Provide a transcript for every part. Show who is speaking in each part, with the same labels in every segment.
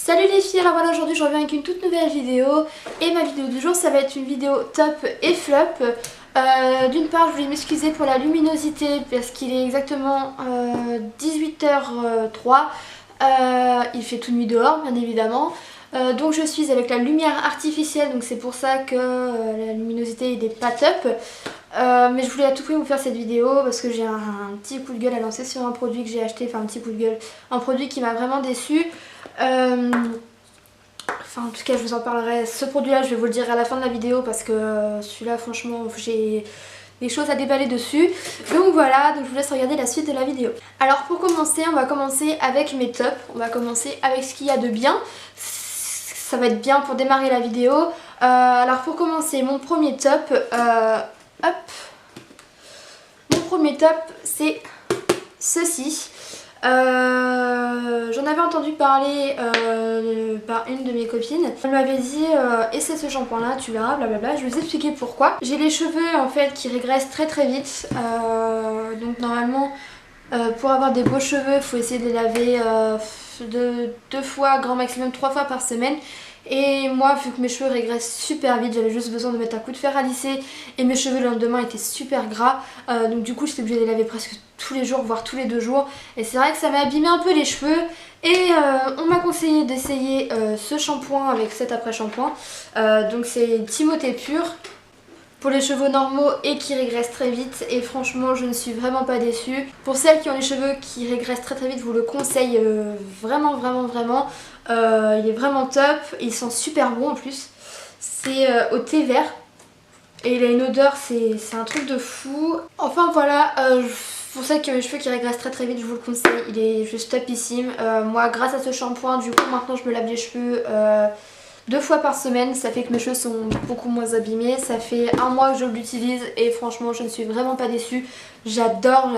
Speaker 1: Salut les filles, alors voilà, aujourd'hui je reviens avec une toute nouvelle vidéo et ma vidéo du jour ça va être une vidéo top et flop. D'une part je voulais m'excuser pour la luminosité parce qu'il est exactement 18h03, il fait toute nuit dehors bien évidemment. Donc je suis avec la lumière artificielle, donc c'est pour ça que la luminosité n'est pas top. Mais je voulais à tout prix vous faire cette vidéo parce que j'ai un petit coup de gueule à lancer sur un produit que j'ai acheté, enfin un petit coup de gueule, un produit qui m'a vraiment déçue. Enfin en tout cas je vous en parlerai, ce produit là je vais vous le dire à la fin de la vidéo parce que celui-là franchement j'ai des choses à déballer dessus. Donc voilà, donc je vous laisse regarder la suite de la vidéo. Alors pour commencer, on va commencer avec mes tops, on va commencer avec ce qu'il y a de bien. Ça va être bien pour démarrer la vidéo. Alors pour commencer, mon premier top, mon premier top c'est ceci. J'en avais entendu parler par une de mes copines. Elle m'avait dit essaie ce shampoing là, tu verras, blablabla. Je vais vous expliquer pourquoi. J'ai les cheveux en fait qui régressent très très vite. Donc normalement pour avoir des beaux cheveux il faut essayer de les laver deux fois, grand maximum 3 fois par semaine. Et moi vu que mes cheveux régressent super vite, j'avais juste besoin de mettre un coup de fer à lisser et mes cheveux le lendemain étaient super gras, donc du coup j'étais obligée de les laver presque tous les jours, voire tous les 2 jours, et c'est vrai que ça m'a abîmé un peu les cheveux. Et on m'a conseillé d'essayer ce shampoing avec cet après shampoing, donc c'est Timothée Pur pour les cheveux normaux et qui régressent très vite, et franchement je ne suis vraiment pas déçue. Pour celles qui ont les cheveux qui régressent très très vite, je vous le conseille vraiment. Il est vraiment top, il sent super bon en plus. C'est au thé vert et il a une odeur, c'est un truc de fou. Enfin voilà, pour celles qui ont les cheveux qui régressent très très vite, je vous le conseille, il est juste topissime. Moi grâce à ce shampoing, du coup maintenant je me lave les cheveux 2 fois par semaine, ça fait que mes cheveux sont beaucoup moins abîmés. Ça fait 1 mois que je l'utilise et franchement je ne suis vraiment pas déçue. J'adore.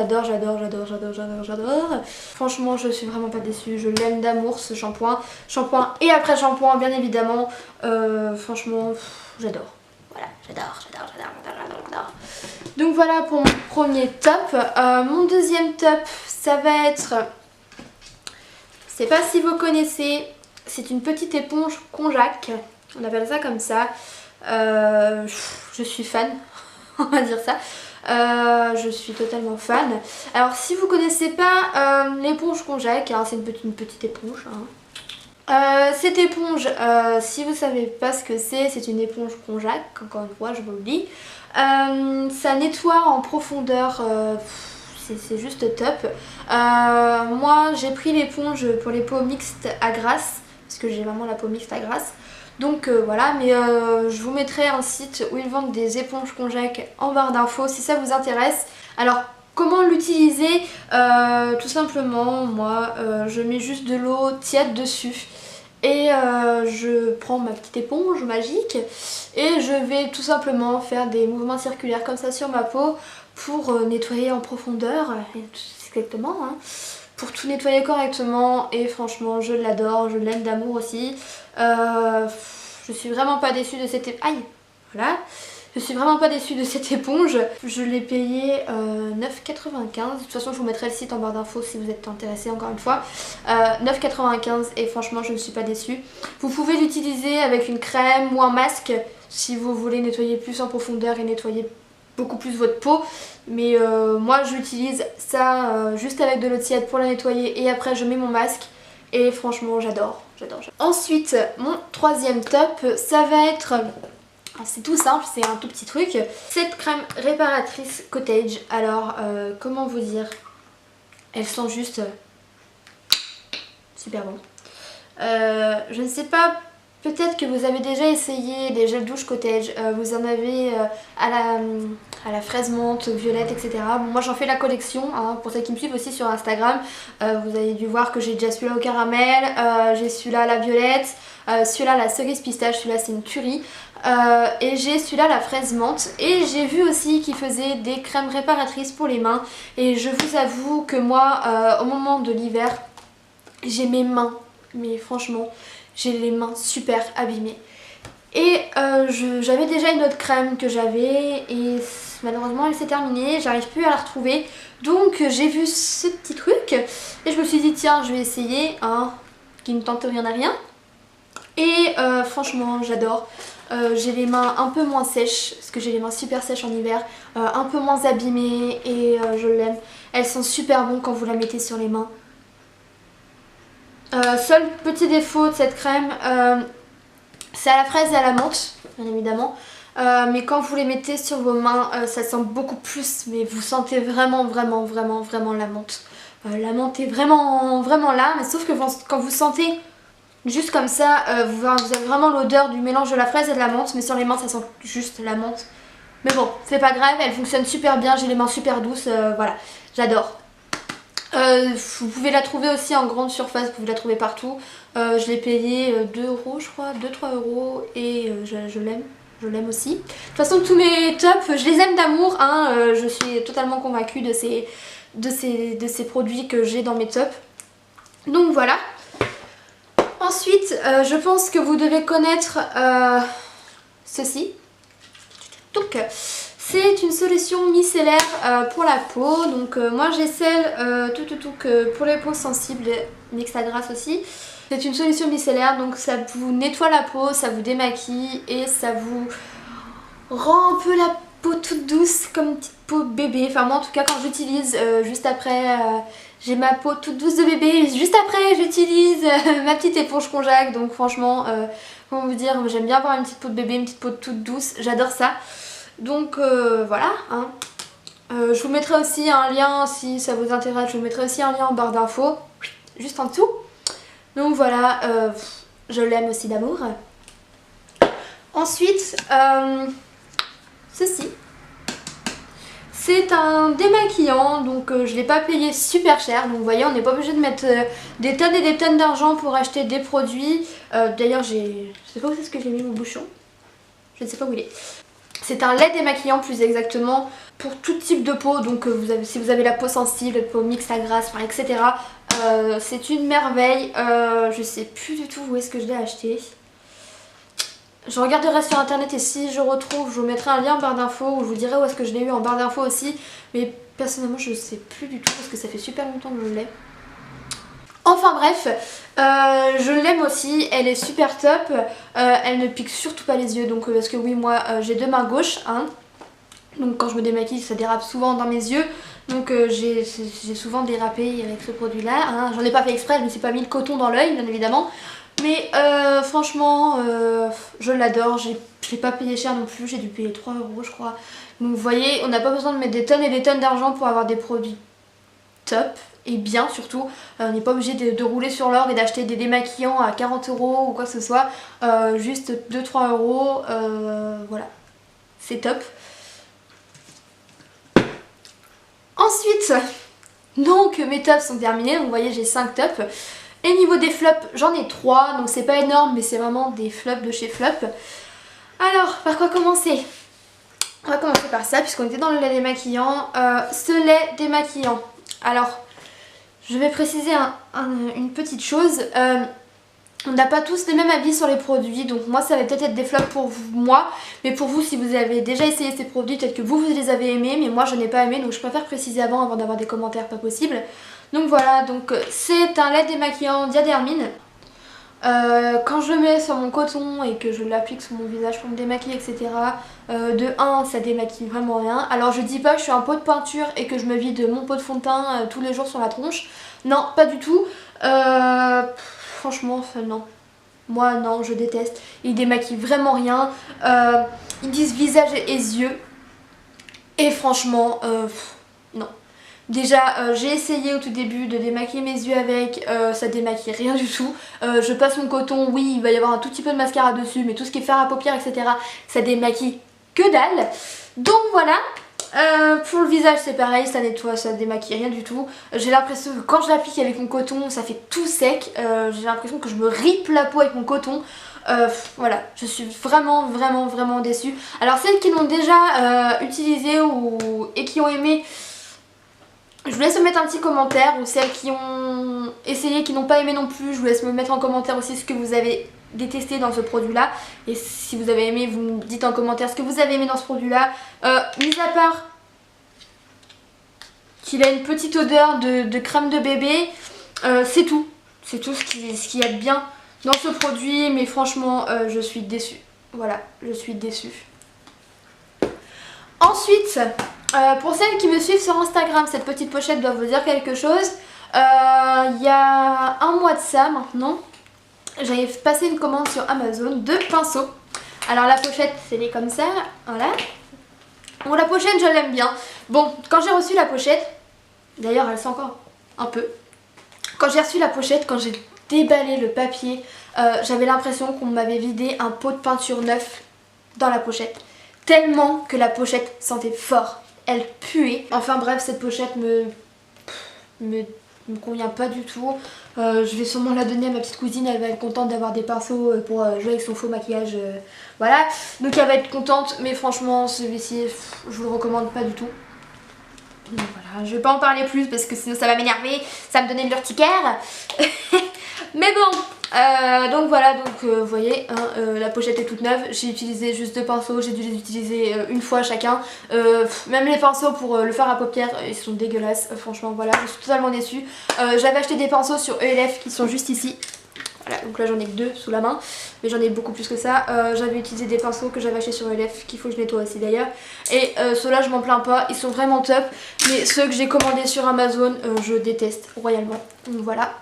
Speaker 1: Franchement je suis vraiment pas déçue, je l'aime d'amour ce shampoing. Shampoing et après shampoing bien évidemment. Franchement j'adore. Voilà, j'adore. Donc voilà pour mon premier top. Mon deuxième top ça va être, je sais pas si vous connaissez, c'est une petite éponge konjac, on appelle ça comme ça. Je suis fan, on va dire ça. Je suis totalement fan. Alors si vous connaissez pas l'éponge konjac, hein, c'est une petite éponge. Hein. Cette éponge, si vous savez pas ce que c'est une éponge konjac, encore une fois je vous le dis. Ça nettoie en profondeur. C'est juste top. Moi j'ai pris l'éponge pour les peaux mixtes à grasse parce que j'ai vraiment la peau mixte à grasse. Donc voilà, mais je vous mettrai un site où ils vendent des éponges konjac en barre d'infos si ça vous intéresse. Alors comment l'utiliser? Tout simplement, moi je mets juste de l'eau tiède dessus. Et je prends ma petite éponge magique et je vais tout simplement faire des mouvements circulaires comme ça sur ma peau pour nettoyer en profondeur, exactement, hein, pour tout nettoyer correctement. Et franchement je l'adore, je l'aime d'amour aussi. Je suis vraiment pas déçue de cette éponge. Aïe, voilà. Je suis vraiment pas déçue de cette éponge. Je l'ai payée 9,95. De toute façon je vous mettrai le site en barre d'infos si vous êtes intéressé encore une fois. 9,95 et franchement je ne suis pas déçue. Vous pouvez l'utiliser avec une crème ou un masque si vous voulez nettoyer plus en profondeur et nettoyer beaucoup plus votre peau. Mais moi j'utilise ça juste avec de l'eau tiède pour la nettoyer et après je mets mon masque. Et franchement j'adore. Ensuite mon troisième top ça va être... C'est tout simple, c'est un tout petit truc. Cette crème réparatrice Cottage. Alors, comment vous dire? Elle sent juste super bon. Je ne sais pas, peut-être que vous avez déjà essayé les gels douche Cottage. Vous en avez à la fraise menthe, violette, etc. Bon, moi j'en fais la collection, hein, pour celles qui me suivent aussi sur Instagram. Vous avez dû voir que j'ai déjà celui-là au caramel, j'ai celui-là à la violette, celui-là la cerise pistache, celui-là c'est une tuerie. Et j'ai celui-là la fraise menthe. Et j'ai vu aussi qu'ils faisaient des crèmes réparatrices pour les mains. Et je vous avoue que moi, au moment de l'hiver, j'ai mes mains, mais franchement, j'ai les mains super abîmées. Et j'avais déjà une autre crème que j'avais et malheureusement elle s'est terminée, j'arrive plus à la retrouver. Donc j'ai vu ce petit truc et je me suis dit tiens je vais essayer, hein, qui ne tente rien à rien. Et franchement j'adore. J'ai les mains un peu moins sèches parce que j'ai les mains super sèches en hiver, un peu moins abîmées et je l'aime. Elles sont super bonnes quand vous la mettez sur les mains. Seul petit défaut de cette crème, c'est à la fraise et à la menthe, bien évidemment. Mais quand vous les mettez sur vos mains, ça sent beaucoup plus, mais vous sentez vraiment la menthe. La menthe est vraiment là, mais sauf que quand vous sentez juste comme ça, vous avez vraiment l'odeur du mélange de la fraise et de la menthe, mais sur les mains ça sent juste la menthe. Mais bon, c'est pas grave, elle fonctionne super bien, j'ai les mains super douces, voilà, j'adore. Vous pouvez la trouver aussi en grande surface, vous pouvez la trouver partout. Je l'ai payée 2 € je crois, 2-3 € et je l'aime. Je l'aime aussi. De toute façon tous mes tops, je les aime d'amour, hein, je suis totalement convaincue de ces produits que j'ai dans mes tops. Donc voilà. Ensuite, je pense que vous devez connaître ceci. Donc, c'est une solution micellaire pour la peau. Donc, moi j'ai celle pour les peaux sensibles, Mixta Grasse aussi. C'est une solution micellaire, donc ça vous nettoie la peau, ça vous démaquille et ça vous rend un peu la peau toute douce comme une petite peau bébé. Enfin moi en tout cas quand j'utilise juste après, j'ai ma peau toute douce de bébé. Juste après j'utilise ma petite éponge Conjac. Donc franchement, comment vous dire, j'aime bien avoir une petite peau de bébé, une petite peau toute douce. J'adore ça. Donc voilà. Hein. Je vous mettrai aussi un lien si ça vous intéresse. Je vous mettrai aussi un lien en barre d'infos, juste en dessous. Donc voilà, je l'aime aussi d'amour. Ensuite, ceci. C'est un démaquillant, donc je ne l'ai pas payé super cher. Donc vous voyez, on n'est pas obligé de mettre des tonnes et des tonnes d'argent pour acheter des produits. D'ailleurs, je sais pas où c'est ce que j'ai mis mon bouchon. Je ne sais pas où il est. C'est un lait démaquillant plus exactement pour tout type de peau. Donc si vous avez la peau sensible, la peau mixte à grasse, enfin, etc. C'est une merveille. Je sais plus du tout où est-ce que je l'ai acheté. Je regarderai sur internet et si je retrouve, je vous mettrai un lien en barre d'infos ou je vous dirai où est-ce que je l'ai eu en barre d'infos aussi. Mais personnellement je sais plus du tout parce que ça fait super longtemps que je l'ai. Enfin bref, je l'aime aussi, elle est super top. Elle ne pique surtout pas les yeux, donc parce que oui moi j'ai deux mains gauches, hein. Donc quand je me démaquille ça dérape souvent dans mes yeux. Donc j'ai souvent dérapé avec ce produit là, hein. J'en ai pas fait exprès, je me suis pas mis le coton dans l'œil bien évidemment. Mais franchement je l'adore, je l'ai pas payé cher non plus, j'ai dû payer 3 € je crois. Donc vous voyez, on n'a pas besoin de mettre des tonnes et des tonnes d'argent pour avoir des produits top et bien surtout. On n'est pas obligé de rouler sur l'or et d'acheter des démaquillants à 40 € ou quoi que ce soit. Juste 2-3 €, voilà, c'est top. Ensuite, donc mes tops sont terminés, donc vous voyez j'ai 5 tops. Et niveau des flops, j'en ai 3, donc c'est pas énorme mais c'est vraiment des flops de chez Flop. Alors, par quoi commencer? On va commencer par ça puisqu'on était dans le lait démaquillant. Ce lait démaquillant, alors je vais préciser une petite chose. On n'a pas tous les mêmes avis sur les produits, donc moi ça va peut-être être des flops pour moi, mais pour vous si vous avez déjà essayé ces produits, peut-être que vous les avez aimés, mais moi je n'ai pas aimé, donc je préfère préciser avant d'avoir des commentaires pas possibles. Donc voilà, donc c'est un lait démaquillant Diadermine. Quand je le mets sur mon coton et que je l'applique sur mon visage pour me démaquiller, etc. De 1, ça démaquille vraiment rien. Alors je dis pas que je suis un pot de peinture et que je me vide mon pot de fond de teint tous les jours sur la tronche. Non, pas du tout. Franchement, non. Moi, non, je déteste. Il démaquille vraiment rien. Ils disent visage et yeux. Et franchement, non. Déjà j'ai essayé au tout début de démaquiller mes yeux avec, ça démaquille rien du tout. Je passe mon coton, oui il va y avoir un tout petit peu de mascara dessus, mais tout ce qui est fard à paupières etc. ça démaquille que dalle. Donc voilà, pour le visage c'est pareil, ça nettoie, ça démaquille rien du tout. J'ai l'impression que quand je l'applique avec mon coton ça fait tout sec, j'ai l'impression que je me ripe la peau avec mon coton. Voilà, je suis vraiment déçue. Alors celles qui l'ont déjà utilisé et qui ont aimé, je vous laisse me mettre un petit commentaire, ou celles qui ont essayé, qui n'ont pas aimé non plus, je vous laisse me mettre en commentaire aussi ce que vous avez détesté dans ce produit là. Et si vous avez aimé, vous me dites en commentaire ce que vous avez aimé dans ce produit là. Mis à part qu'il a une petite odeur de crème de bébé, c'est tout. C'est tout ce qu'il y a de bien dans ce produit, mais franchement je suis déçue. Voilà, je suis déçue. Ensuite, pour celles qui me suivent sur Instagram, cette petite pochette doit vous dire quelque chose. Il y a un mois de ça maintenant, j'avais passé une commande sur Amazon de pinceaux. Alors la pochette, elle est comme ça, voilà. Bon, la pochette, je l'aime bien. Bon, quand j'ai reçu la pochette, d'ailleurs elle sent encore un peu. Quand j'ai reçu la pochette, quand j'ai déballé le papier, j'avais l'impression qu'on m'avait vidé un pot de peinture neuf dans la pochette. Tellement que la pochette sentait fort. Elle puait. Enfin bref, cette pochette me convient pas du tout. Je vais sûrement la donner à ma petite cousine, elle va être contente d'avoir des pinceaux pour jouer avec son faux maquillage. Voilà, donc elle va être contente, mais franchement celui-ci, je vous le recommande pas du tout. Donc voilà, je vais pas en parler plus parce que sinon ça va m'énerver, ça me donner de l'urticaire. Mais bon, donc voilà, donc vous voyez, hein, la pochette est toute neuve. J'ai utilisé juste 2 pinceaux, j'ai dû les utiliser une fois chacun. Même les pinceaux pour le fard à paupières, ils sont dégueulasses. Franchement voilà, je suis totalement déçue. J'avais acheté des pinceaux sur ELF qui sont juste ici. Voilà, donc là j'en ai que 2 sous la main, mais j'en ai beaucoup plus que ça. J'avais utilisé des pinceaux que j'avais achetés sur ELF, qu'il faut que je nettoie aussi d'ailleurs. Et ceux-là je m'en plains pas, ils sont vraiment top. Mais ceux que j'ai commandés sur Amazon, je déteste royalement. Donc voilà.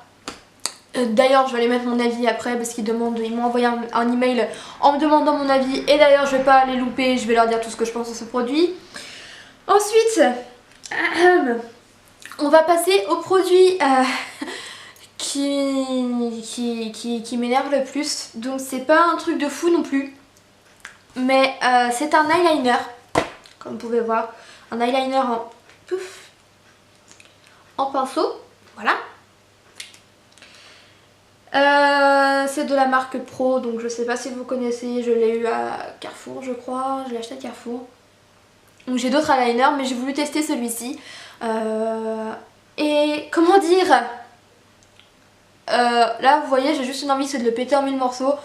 Speaker 1: D'ailleurs je vais aller mettre mon avis après parce qu'ils m'ont envoyé un email en me demandant mon avis. Et d'ailleurs je vais pas les louper, je vais leur dire tout ce que je pense de ce produit. Ensuite, on va passer au produit qui m'énerve le plus. Donc c'est pas un truc de fou non plus. Mais c'est un eyeliner, comme vous pouvez voir. Un eyeliner en pinceau, voilà. C'est de la marque Pro, donc je sais pas si vous connaissez, je l'ai eu à Carrefour je crois, je l'ai acheté à Carrefour. Donc j'ai d'autres eyeliners mais j'ai voulu tester celui-ci. Et comment dire, là vous voyez j'ai juste une envie, c'est de le péter en 1000 morceaux.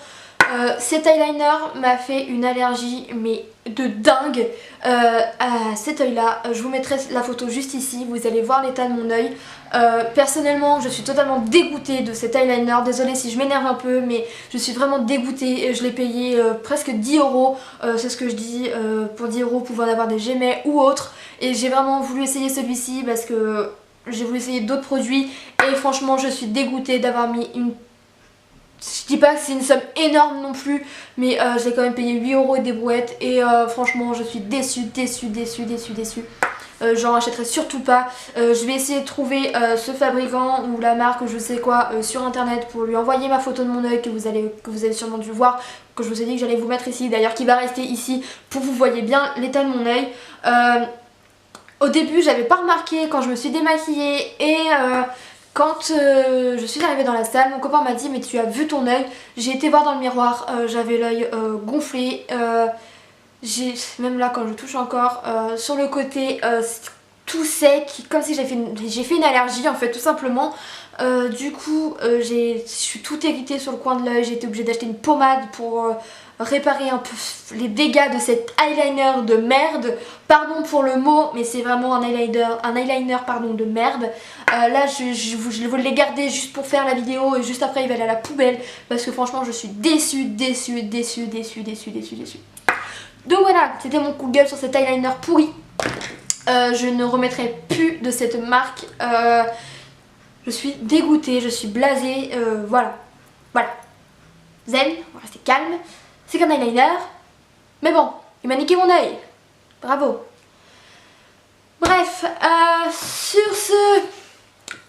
Speaker 1: Cet eyeliner m'a fait une allergie mais de dingue à cet œil là. Je vous mettrai la photo juste ici, vous allez voir l'état de mon œil. Personnellement je suis totalement dégoûtée de cet eyeliner, désolée si je m'énerve un peu mais je suis vraiment dégoûtée. Je l'ai payé presque 10 €, c'est ce que je dis, pour 10 € vous pouvez en avoir des Gemay ou autres. Et j'ai vraiment voulu essayer celui-ci parce que j'ai voulu essayer d'autres produits et franchement je suis dégoûtée d'avoir mis une... Je dis pas que c'est une somme énorme non plus, mais j'ai quand même payé 8 € et des brouettes et franchement je suis déçue. J'en rachèterai surtout pas. Je vais essayer de trouver ce fabricant ou la marque ou je sais quoi sur internet pour lui envoyer ma photo de mon œil que vous avez sûrement dû voir, que je vous ai dit que j'allais vous mettre ici, d'ailleurs qui va rester ici pour que vous voyez bien l'état de mon œil. Au début j'avais pas remarqué quand je me suis démaquillée et... quand je suis arrivée dans la salle, mon copain m'a dit mais tu as vu ton œil? J'ai été voir dans le miroir, j'avais l'œil gonflé, même là quand je touche encore, sur le côté tout sec, comme si j'ai fait une allergie en fait tout simplement. Du coup je suis tout irritée sur le coin de l'œil, j'ai été obligée d'acheter une pommade pour réparer un peu les dégâts de cet eyeliner de merde. Pardon pour le mot mais c'est vraiment un eyeliner pardon, de merde. Là je voulais garder juste pour faire la vidéo et juste après il va aller à la poubelle parce que franchement je suis déçue. Donc voilà, c'était mon coup de gueule sur cet eyeliner pourri. Je ne remettrai plus de cette marque. Je suis dégoûtée, je suis blasée, voilà. Zen, on va rester calme. C'est qu'un eyeliner, mais bon, il m'a niqué mon œil. Bravo. Bref, sur ce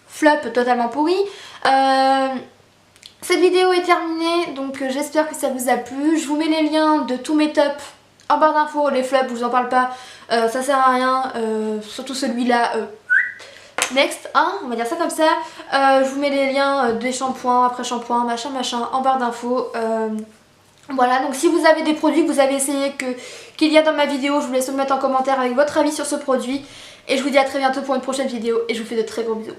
Speaker 1: flop totalement pourri, cette vidéo est terminée, donc j'espère que ça vous a plu. Je vous mets les liens de tous mes tops en barre d'infos. Les flops, je vous en parle pas, ça sert à rien, surtout celui-là. Next, hein, on va dire ça comme ça. Je vous mets les liens des shampoings, après shampoing, machin, en barre d'infos. Voilà, donc si vous avez des produits que vous avez essayé qu'il y a dans ma vidéo, je vous laisse me mettre en commentaire avec votre avis sur ce produit. Et je vous dis à très bientôt pour une prochaine vidéo et je vous fais de très gros bisous.